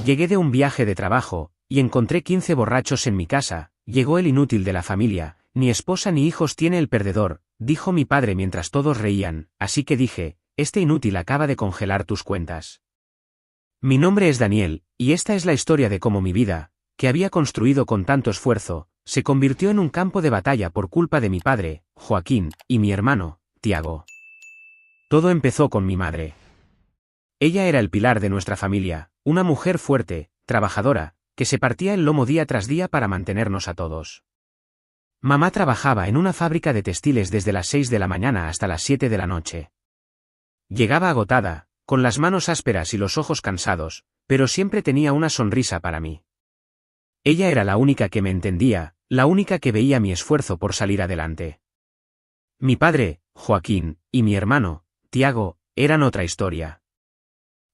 Llegué de un viaje de trabajo, y encontré 15 borrachos en mi casa. Llegó el inútil de la familia, ni esposa ni hijos tiene el perdedor, dijo mi padre mientras todos reían, así que dije, este inútil acaba de congelar tus cuentas. Mi nombre es Daniel, y esta es la historia de cómo mi vida, que había construido con tanto esfuerzo, se convirtió en un campo de batalla por culpa de mi padre, Joaquín, y mi hermano, Tiago. Todo empezó con mi madre. Ella era el pilar de nuestra familia, una mujer fuerte, trabajadora, que se partía el lomo día tras día para mantenernos a todos. Mamá trabajaba en una fábrica de textiles desde las 6 de la mañana hasta las 7 de la noche. Llegaba agotada, con las manos ásperas y los ojos cansados, pero siempre tenía una sonrisa para mí. Ella era la única que me entendía, la única que veía mi esfuerzo por salir adelante. Mi padre, Joaquín, y mi hermano, Tiago, eran otra historia.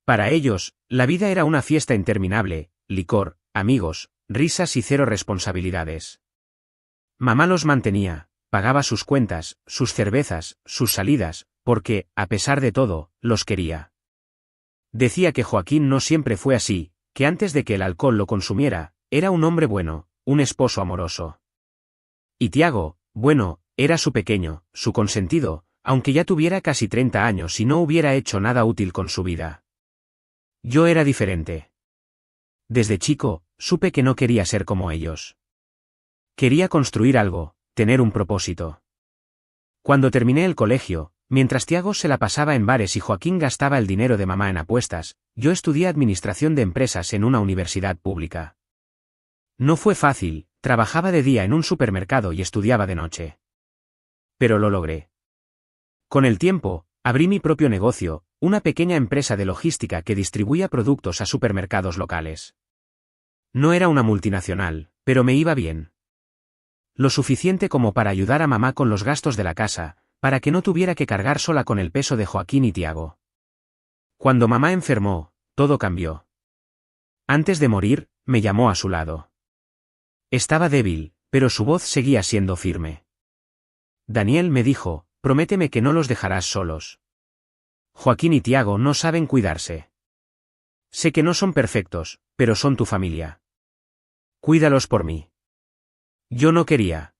Para ellos, la vida era una fiesta interminable, licor, amigos, risas y cero responsabilidades. Mamá los mantenía, pagaba sus cuentas, sus cervezas, sus salidas, porque, a pesar de todo, los quería. Decía que Joaquín no siempre fue así, que antes de que el alcohol lo consumiera, era un hombre bueno, un esposo amoroso. Y Tiago, bueno, era su pequeño, su consentido, aunque ya tuviera casi 30 años y no hubiera hecho nada útil con su vida. Yo era diferente. Desde chico, supe que no quería ser como ellos. Quería construir algo, tener un propósito. Cuando terminé el colegio, mientras Tiago se la pasaba en bares y Joaquín gastaba el dinero de mamá en apuestas, yo estudié administración de empresas en una universidad pública. No fue fácil, trabajaba de día en un supermercado y estudiaba de noche. Pero lo logré. Con el tiempo, abrí mi propio negocio, una pequeña empresa de logística que distribuía productos a supermercados locales. No era una multinacional, pero me iba bien. Lo suficiente como para ayudar a mamá con los gastos de la casa, para que no tuviera que cargar sola con el peso de Joaquín y Tiago. Cuando mamá enfermó, todo cambió. Antes de morir, me llamó a su lado. Estaba débil, pero su voz seguía siendo firme. Daniel, me dijo, prométeme que no los dejarás solos. Joaquín y Tiago no saben cuidarse. Sé que no son perfectos, pero son tu familia. Cuídalos por mí. Yo no quería.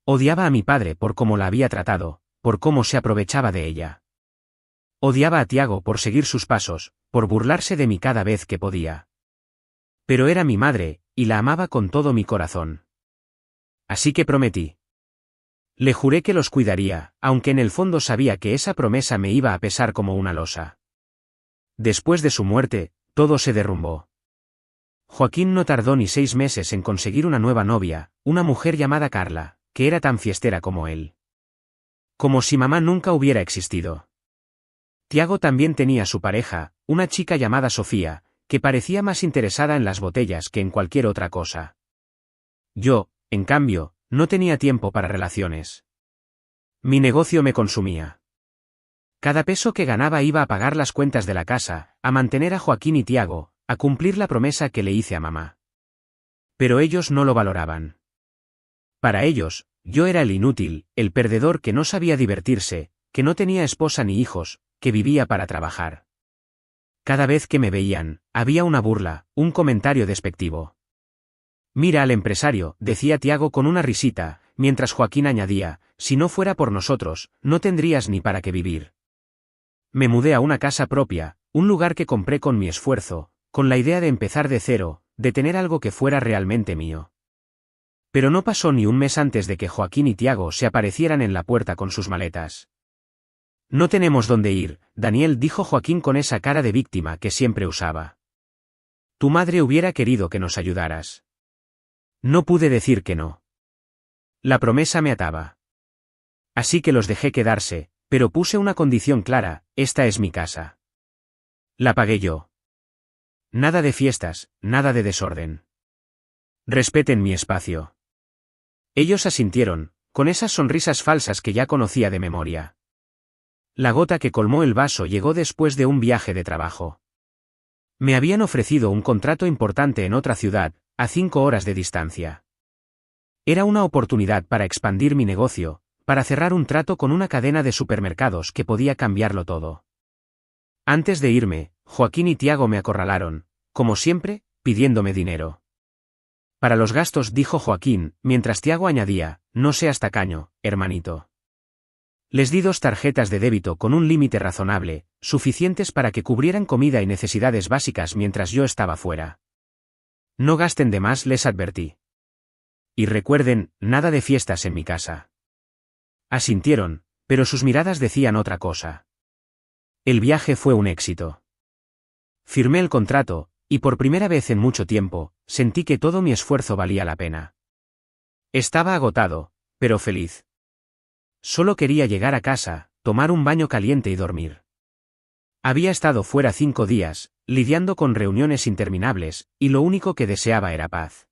Odiaba a mi padre por cómo la había tratado, por cómo se aprovechaba de ella. Odiaba a Tiago por seguir sus pasos, por burlarse de mí cada vez que podía. Pero era mi madre, y la amaba con todo mi corazón. Así que prometí. Le juré que los cuidaría, aunque en el fondo sabía que esa promesa me iba a pesar como una losa. Después de su muerte, todo se derrumbó. Joaquín no tardó ni 6 meses en conseguir una nueva novia, una mujer llamada Carla, que era tan fiestera como él. Como si mamá nunca hubiera existido. Tiago también tenía su pareja, una chica llamada Sofía, que parecía más interesada en las botellas que en cualquier otra cosa. Yo, en cambio, no tenía tiempo para relaciones. Mi negocio me consumía. Cada peso que ganaba iba a pagar las cuentas de la casa, a mantener a Joaquín y Tiago, a cumplir la promesa que le hice a mamá. Pero ellos no lo valoraban. Para ellos, yo era el inútil, el perdedor que no sabía divertirse, que no tenía esposa ni hijos, que vivía para trabajar. Cada vez que me veían, había una burla, un comentario despectivo. Mira al empresario, decía Tiago con una risita, mientras Joaquín añadía, si no fuera por nosotros, no tendrías ni para qué vivir. Me mudé a una casa propia, un lugar que compré con mi esfuerzo, con la idea de empezar de cero, de tener algo que fuera realmente mío. Pero no pasó ni un mes antes de que Joaquín y Tiago se aparecieran en la puerta con sus maletas. No tenemos dónde ir, Daniel, dijo Joaquín con esa cara de víctima que siempre usaba. Tu madre hubiera querido que nos ayudaras. No pude decir que no. La promesa me ataba. Así que los dejé quedarse, pero puse una condición clara, esta es mi casa. La pagué yo. Nada de fiestas, nada de desorden. Respeten mi espacio. Ellos asintieron, con esas sonrisas falsas que ya conocía de memoria. La gota que colmó el vaso llegó después de un viaje de trabajo. Me habían ofrecido un contrato importante en otra ciudad, a 5 horas de distancia. Era una oportunidad para expandir mi negocio, para cerrar un trato con una cadena de supermercados que podía cambiarlo todo. Antes de irme, Joaquín y Tiago me acorralaron, como siempre, pidiéndome dinero. Para los gastos, dijo Joaquín, mientras Tiago añadía, no seas tacaño, hermanito. Les di 2 tarjetas de débito con un límite razonable, suficientes para que cubrieran comida y necesidades básicas mientras yo estaba fuera. No gasten de más, les advertí. Y recuerden, nada de fiestas en mi casa. Asintieron, pero sus miradas decían otra cosa. El viaje fue un éxito. Firmé el contrato, y por primera vez en mucho tiempo, sentí que todo mi esfuerzo valía la pena. Estaba agotado, pero feliz. Solo quería llegar a casa, tomar un baño caliente y dormir. Había estado fuera 5 días, lidiando con reuniones interminables, y lo único que deseaba era paz.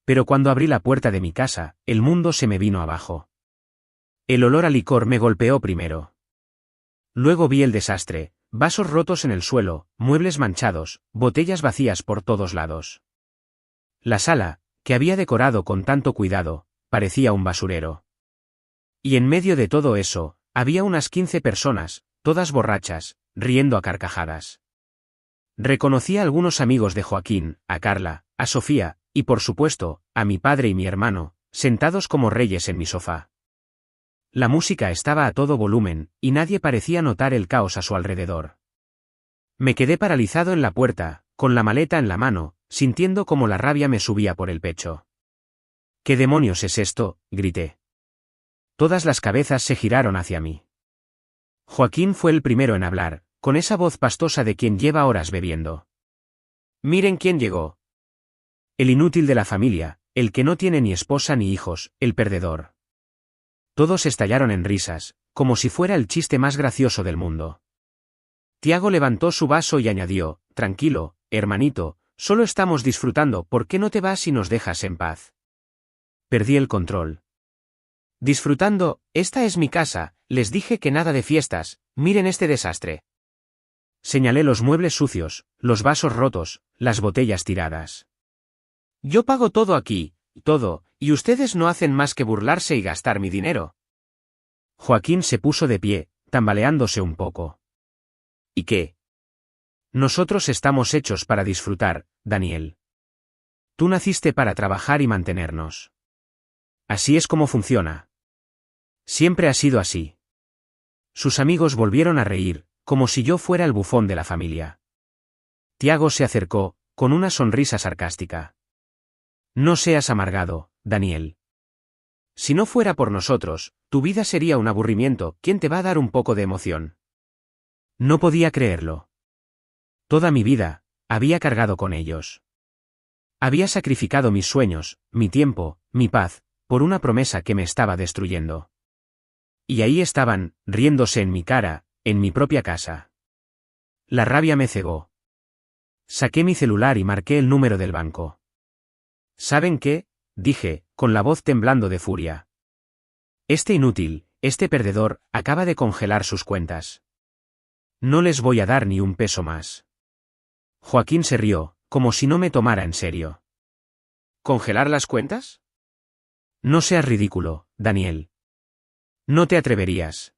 Pero cuando abrí la puerta de mi casa, el mundo se me vino abajo. El olor a licor me golpeó primero. Luego vi el desastre, vasos rotos en el suelo, muebles manchados, botellas vacías por todos lados. La sala, que había decorado con tanto cuidado, parecía un basurero. Y en medio de todo eso, había unas 15 personas, todas borrachas, riendo a carcajadas. Reconocí a algunos amigos de Joaquín, a Carla, a Sofía, y por supuesto, a mi padre y mi hermano, sentados como reyes en mi sofá. La música estaba a todo volumen, y nadie parecía notar el caos a su alrededor. Me quedé paralizado en la puerta, con la maleta en la mano, sintiendo como la rabia me subía por el pecho. ¿Qué demonios es esto?, grité. Todas las cabezas se giraron hacia mí. Joaquín fue el primero en hablar, con esa voz pastosa de quien lleva horas bebiendo. Miren quién llegó. El inútil de la familia, el que no tiene ni esposa ni hijos, el perdedor. Todos estallaron en risas, como si fuera el chiste más gracioso del mundo. Tiago levantó su vaso y añadió, tranquilo, hermanito, solo estamos disfrutando, ¿por qué no te vas y nos dejas en paz? Perdí el control. Disfrutando, esta es mi casa, les dije que nada de fiestas, miren este desastre. Señalé los muebles sucios, los vasos rotos, las botellas tiradas. Yo pago todo aquí, todo, y ustedes no hacen más que burlarse y gastar mi dinero. Joaquín se puso de pie, tambaleándose un poco. ¿Y qué? Nosotros estamos hechos para disfrutar, Daniel. Tú naciste para trabajar y mantenernos. Así es como funciona. Siempre ha sido así. Sus amigos volvieron a reír, como si yo fuera el bufón de la familia. Tiago se acercó, con una sonrisa sarcástica. No seas amargado, Daniel. Si no fuera por nosotros, tu vida sería un aburrimiento, ¿quién te va a dar un poco de emoción? No podía creerlo. Toda mi vida, había cargado con ellos. Había sacrificado mis sueños, mi tiempo, mi paz, por una promesa que me estaba destruyendo. Y ahí estaban, riéndose en mi cara, en mi propia casa. La rabia me cegó. Saqué mi celular y marqué el número del banco. ¿Saben qué?, dije, con la voz temblando de furia. Este inútil, este perdedor, acaba de congelar sus cuentas. No les voy a dar ni un peso más. Joaquín se rió, como si no me tomara en serio. ¿Congelar las cuentas? No seas ridículo, Daniel. No te atreverías.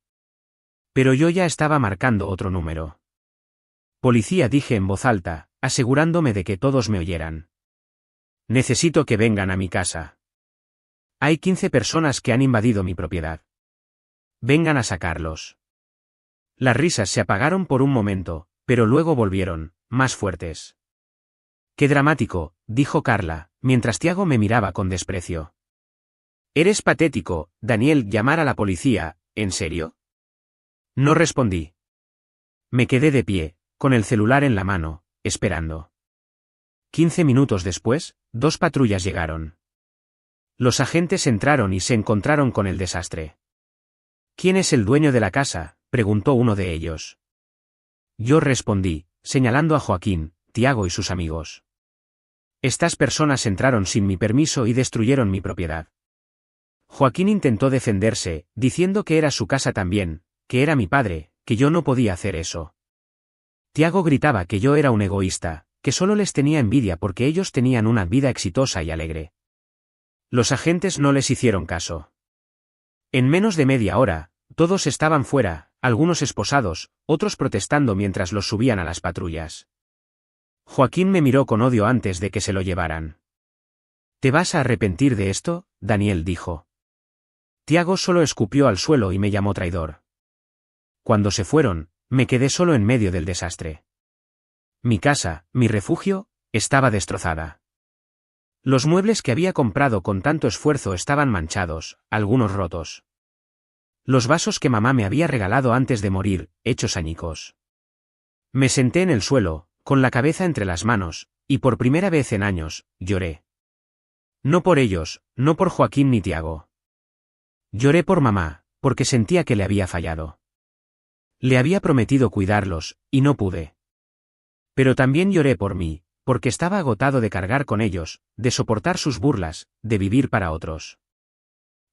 Pero yo ya estaba marcando otro número. Policía, dije en voz alta, asegurándome de que todos me oyeran. Necesito que vengan a mi casa. Hay 15 personas que han invadido mi propiedad. Vengan a sacarlos. Las risas se apagaron por un momento, pero luego volvieron, más fuertes. Qué dramático, dijo Carla, mientras Tiago me miraba con desprecio. Eres patético, Daniel, llamar a la policía, ¿en serio? No respondí. Me quedé de pie, con el celular en la mano, esperando. 15 minutos después, 2 patrullas llegaron. Los agentes entraron y se encontraron con el desastre. ¿Quién es el dueño de la casa?, preguntó uno de ellos. Yo respondí, señalando a Joaquín, Tiago y sus amigos. Estas personas entraron sin mi permiso y destruyeron mi propiedad. Joaquín intentó defenderse, diciendo que era su casa también, que era mi padre, que yo no podía hacer eso. Tiago gritaba que yo era un egoísta, que solo les tenía envidia porque ellos tenían una vida exitosa y alegre. Los agentes no les hicieron caso. En menos de media hora, todos estaban fuera, algunos esposados, otros protestando mientras los subían a las patrullas. Joaquín me miró con odio antes de que se lo llevaran. ¿Te vas a arrepentir de esto? Daniel dijo. Tiago solo escupió al suelo y me llamó traidor. Cuando se fueron, me quedé solo en medio del desastre. Mi casa, mi refugio, estaba destrozada. Los muebles que había comprado con tanto esfuerzo estaban manchados, algunos rotos. Los vasos que mamá me había regalado antes de morir, hechos añicos. Me senté en el suelo, con la cabeza entre las manos, y por primera vez en años, lloré. No por ellos, no por Joaquín ni Tiago. Lloré por mamá, porque sentía que le había fallado. Le había prometido cuidarlos, y no pude. Pero también lloré por mí, porque estaba agotado de cargar con ellos, de soportar sus burlas, de vivir para otros.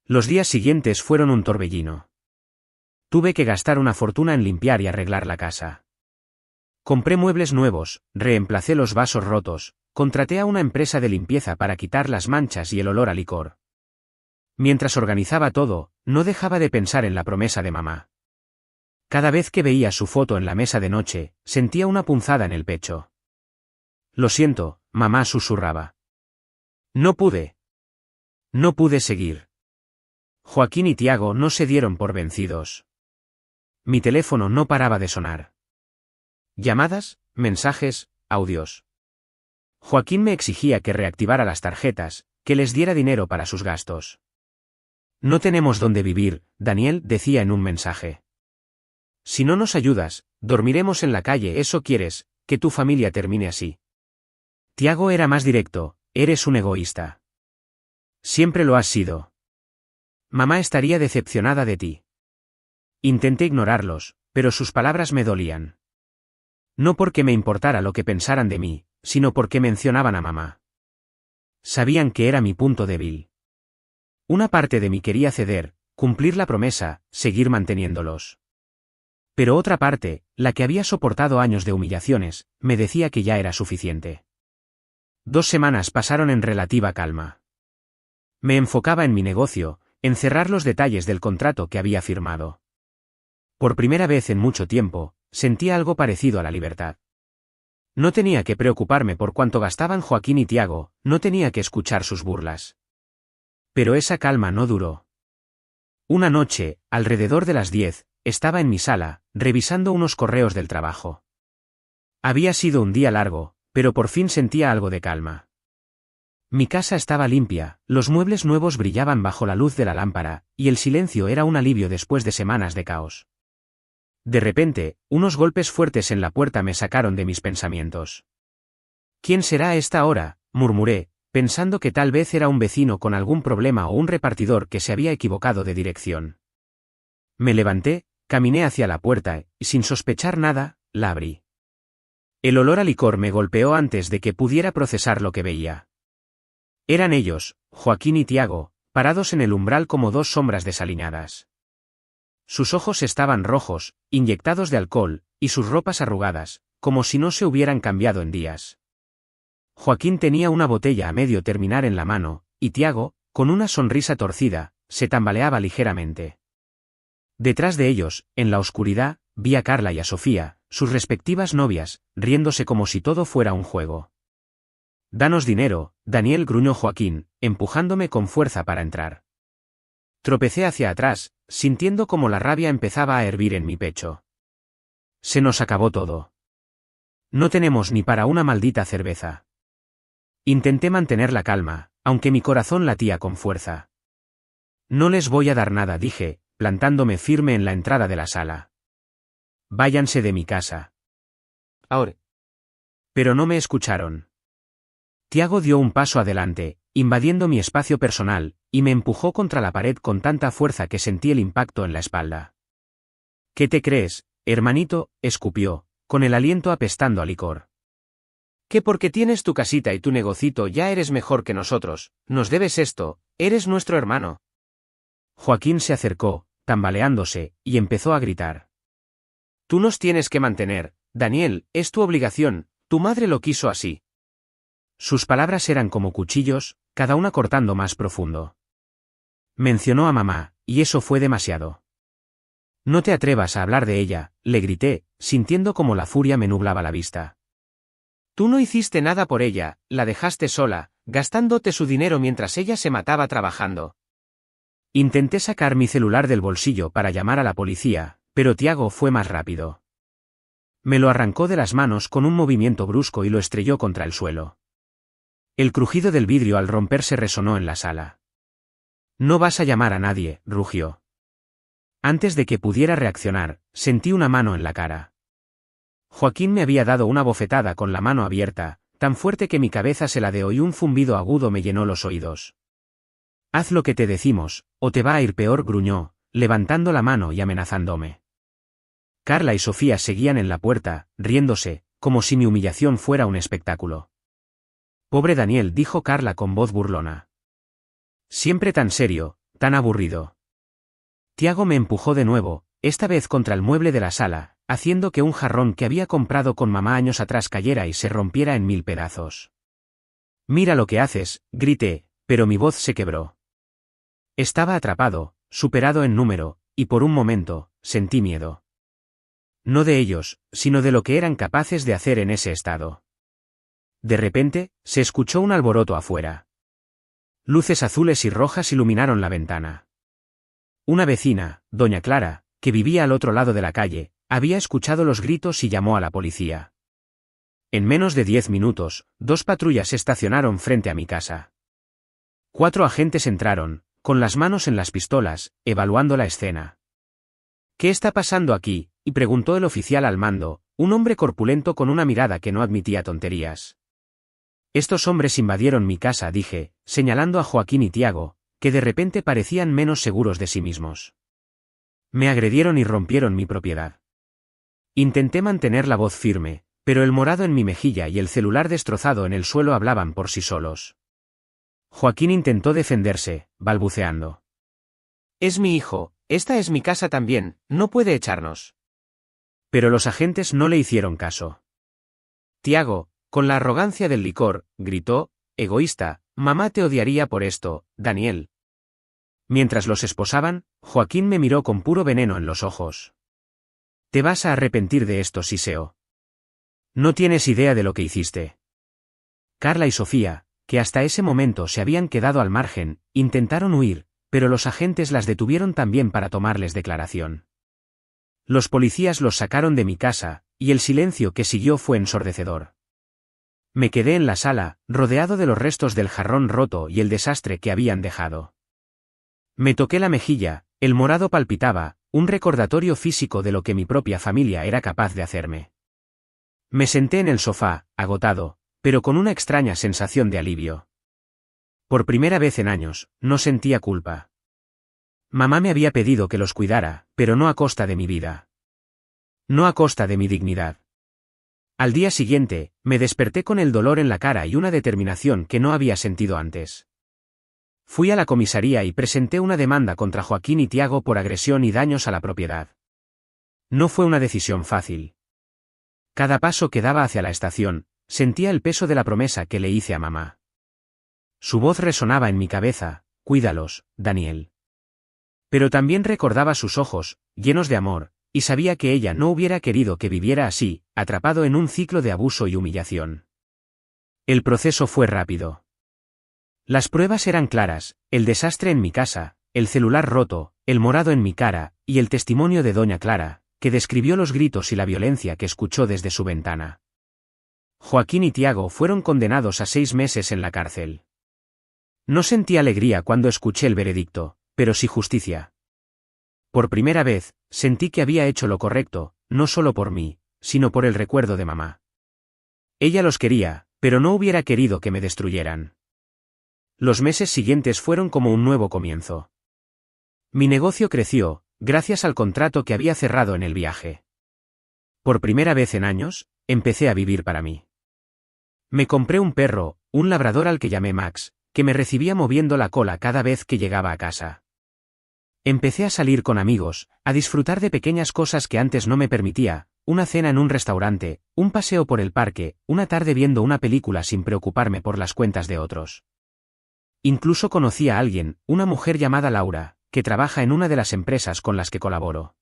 Los días siguientes fueron un torbellino. Tuve que gastar una fortuna en limpiar y arreglar la casa. Compré muebles nuevos, reemplacé los vasos rotos, contraté a una empresa de limpieza para quitar las manchas y el olor a licor. Mientras organizaba todo, no dejaba de pensar en la promesa de mamá. Cada vez que veía su foto en la mesa de noche, sentía una punzada en el pecho. Lo siento, mamá susurraba. No pude. No pude seguir. Joaquín y Tiago no se dieron por vencidos. Mi teléfono no paraba de sonar. Llamadas, mensajes, audios. Joaquín me exigía que reactivara las tarjetas, que les diera dinero para sus gastos. No tenemos dónde vivir, Daniel decía en un mensaje. Si no nos ayudas, dormiremos en la calle. ¿Eso quieres, que tu familia termine así? Tiago era más directo, eres un egoísta. Siempre lo has sido. Mamá estaría decepcionada de ti. Intenté ignorarlos, pero sus palabras me dolían. No porque me importara lo que pensaran de mí, sino porque mencionaban a mamá. Sabían que era mi punto débil. Una parte de mí quería ceder, cumplir la promesa, seguir manteniéndolos. Pero otra parte, la que había soportado años de humillaciones, me decía que ya era suficiente. 2 semanas pasaron en relativa calma. Me enfocaba en mi negocio, en cerrar los detalles del contrato que había firmado. Por primera vez en mucho tiempo, sentía algo parecido a la libertad. No tenía que preocuparme por cuánto gastaban Joaquín y Tiago, no tenía que escuchar sus burlas. Pero esa calma no duró. Una noche, alrededor de las 10, estaba en mi sala, revisando unos correos del trabajo. Había sido un día largo, pero por fin sentía algo de calma. Mi casa estaba limpia, los muebles nuevos brillaban bajo la luz de la lámpara, y el silencio era un alivio después de semanas de caos. De repente, unos golpes fuertes en la puerta me sacaron de mis pensamientos. ¿Quién será a esta hora?, murmuré, pensando que tal vez era un vecino con algún problema o un repartidor que se había equivocado de dirección. Me levanté, caminé hacia la puerta, y sin sospechar nada, la abrí. El olor a licor me golpeó antes de que pudiera procesar lo que veía. Eran ellos, Joaquín y Tiago, parados en el umbral como 2 sombras desaliñadas. Sus ojos estaban rojos, inyectados de alcohol, y sus ropas arrugadas, como si no se hubieran cambiado en días. Joaquín tenía una botella a medio terminar en la mano, y Tiago, con una sonrisa torcida, se tambaleaba ligeramente. Detrás de ellos, en la oscuridad, vi a Carla y a Sofía, sus respectivas novias, riéndose como si todo fuera un juego. «Danos dinero», Daniel, gruñó Joaquín, empujándome con fuerza para entrar. Tropecé hacia atrás, sintiendo como la rabia empezaba a hervir en mi pecho. Se nos acabó todo. No tenemos ni para una maldita cerveza. Intenté mantener la calma, aunque mi corazón latía con fuerza. No les voy a dar nada, dije, plantándome firme en la entrada de la sala. Váyanse de mi casa. Ahora. Pero no me escucharon. Tiago dio un paso adelante, invadiendo mi espacio personal, y me empujó contra la pared con tanta fuerza que sentí el impacto en la espalda. ¿Qué te crees, hermanito?, escupió, con el aliento apestando a licor. ¿Que porque tienes tu casita y tu negocito ya eres mejor que nosotros, nos debes esto, eres nuestro hermano? Joaquín se acercó, tambaleándose, y empezó a gritar. Tú nos tienes que mantener, Daniel, es tu obligación, tu madre lo quiso así. Sus palabras eran como cuchillos, cada una cortando más profundo. Mencionó a mamá, y eso fue demasiado. No te atrevas a hablar de ella, le grité, sintiendo como la furia me nublaba la vista. Tú no hiciste nada por ella, la dejaste sola, gastándote su dinero mientras ella se mataba trabajando. Intenté sacar mi celular del bolsillo para llamar a la policía, pero Tiago fue más rápido. Me lo arrancó de las manos con un movimiento brusco y lo estrelló contra el suelo. El crujido del vidrio al romperse resonó en la sala. No vas a llamar a nadie, rugió. Antes de que pudiera reaccionar, sentí una mano en la cara. Joaquín me había dado una bofetada con la mano abierta, tan fuerte que mi cabeza se ladeó y un zumbido agudo me llenó los oídos. Haz lo que te decimos, o te va a ir peor, gruñó, levantando la mano y amenazándome. Carla y Sofía seguían en la puerta, riéndose, como si mi humillación fuera un espectáculo. Pobre Daniel, dijo Carla con voz burlona. Siempre tan serio, tan aburrido. Tiago me empujó de nuevo, esta vez contra el mueble de la sala, haciendo que un jarrón que había comprado con mamá años atrás cayera y se rompiera en 1000 pedazos. Mira lo que haces, grité, pero mi voz se quebró. Estaba atrapado, superado en número, y por un momento, sentí miedo. No de ellos, sino de lo que eran capaces de hacer en ese estado. De repente, se escuchó un alboroto afuera. Luces azules y rojas iluminaron la ventana. Una vecina, doña Clara, que vivía al otro lado de la calle, había escuchado los gritos y llamó a la policía. En menos de 10 minutos, 2 patrullas estacionaron frente a mi casa. 4 agentes entraron, con las manos en las pistolas, evaluando la escena. ¿Qué está pasando aquí?, y preguntó el oficial al mando, un hombre corpulento con una mirada que no admitía tonterías. Estos hombres invadieron mi casa, dije, señalando a Joaquín y Tiago, que de repente parecían menos seguros de sí mismos. Me agredieron y rompieron mi propiedad. Intenté mantener la voz firme, pero el morado en mi mejilla y el celular destrozado en el suelo hablaban por sí solos. Joaquín intentó defenderse, balbuceando. Es mi hijo, esta es mi casa también, no puede echarnos. Pero los agentes no le hicieron caso. Tiago, con la arrogancia del licor, gritó, egoísta, mamá te odiaría por esto, Daniel. Mientras los esposaban, Joaquín me miró con puro veneno en los ojos. Te vas a arrepentir de esto, Siseo. No tienes idea de lo que hiciste. Carla y Sofía, que hasta ese momento se habían quedado al margen, intentaron huir, pero los agentes las detuvieron también para tomarles declaración. Los policías los sacaron de mi casa, y el silencio que siguió fue ensordecedor. Me quedé en la sala, rodeado de los restos del jarrón roto y el desastre que habían dejado. Me toqué la mejilla, el morado palpitaba, un recordatorio físico de lo que mi propia familia era capaz de hacerme. Me senté en el sofá, agotado, pero con una extraña sensación de alivio. Por primera vez en años, no sentía culpa. Mamá me había pedido que los cuidara, pero no a costa de mi vida. No a costa de mi dignidad. Al día siguiente, me desperté con el dolor en la cara y una determinación que no había sentido antes. Fui a la comisaría y presenté una demanda contra Joaquín y Tiago por agresión y daños a la propiedad. No fue una decisión fácil. Cada paso que daba hacia la estación, sentía el peso de la promesa que le hice a mamá. Su voz resonaba en mi cabeza, cuídalos, Daniel. Pero también recordaba sus ojos, llenos de amor, y sabía que ella no hubiera querido que viviera así, atrapado en un ciclo de abuso y humillación. El proceso fue rápido. Las pruebas eran claras, el desastre en mi casa, el celular roto, el morado en mi cara, y el testimonio de doña Clara, que describió los gritos y la violencia que escuchó desde su ventana. Joaquín y Tiago fueron condenados a 6 meses en la cárcel. No sentí alegría cuando escuché el veredicto, pero sí justicia. Por primera vez, sentí que había hecho lo correcto, no solo por mí, sino por el recuerdo de mamá. Ella los quería, pero no hubiera querido que me destruyeran. Los meses siguientes fueron como un nuevo comienzo. Mi negocio creció, gracias al contrato que había cerrado en el viaje. Por primera vez en años, empecé a vivir para mí. Me compré un perro, un labrador al que llamé Max, que me recibía moviendo la cola cada vez que llegaba a casa. Empecé a salir con amigos, a disfrutar de pequeñas cosas que antes no me permitía, una cena en un restaurante, un paseo por el parque, una tarde viendo una película sin preocuparme por las cuentas de otros. Incluso conocí a alguien, una mujer llamada Laura, que trabaja en una de las empresas con las que colaboro.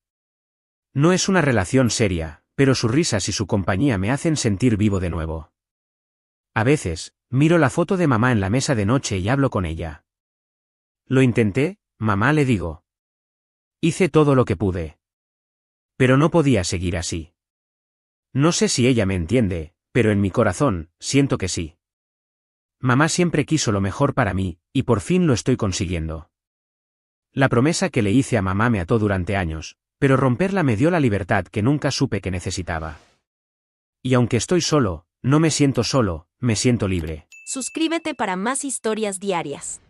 No es una relación seria, pero sus risas y su compañía me hacen sentir vivo de nuevo. A veces, miro la foto de mamá en la mesa de noche y hablo con ella. Lo intenté, mamá, le digo. Hice todo lo que pude. Pero no podía seguir así. No sé si ella me entiende, pero en mi corazón, siento que sí. Mamá siempre quiso lo mejor para mí, y por fin lo estoy consiguiendo. La promesa que le hice a mamá me ató durante años, pero romperla me dio la libertad que nunca supe que necesitaba. Y aunque estoy solo, no me siento solo, me siento libre. Suscríbete para más historias diarias.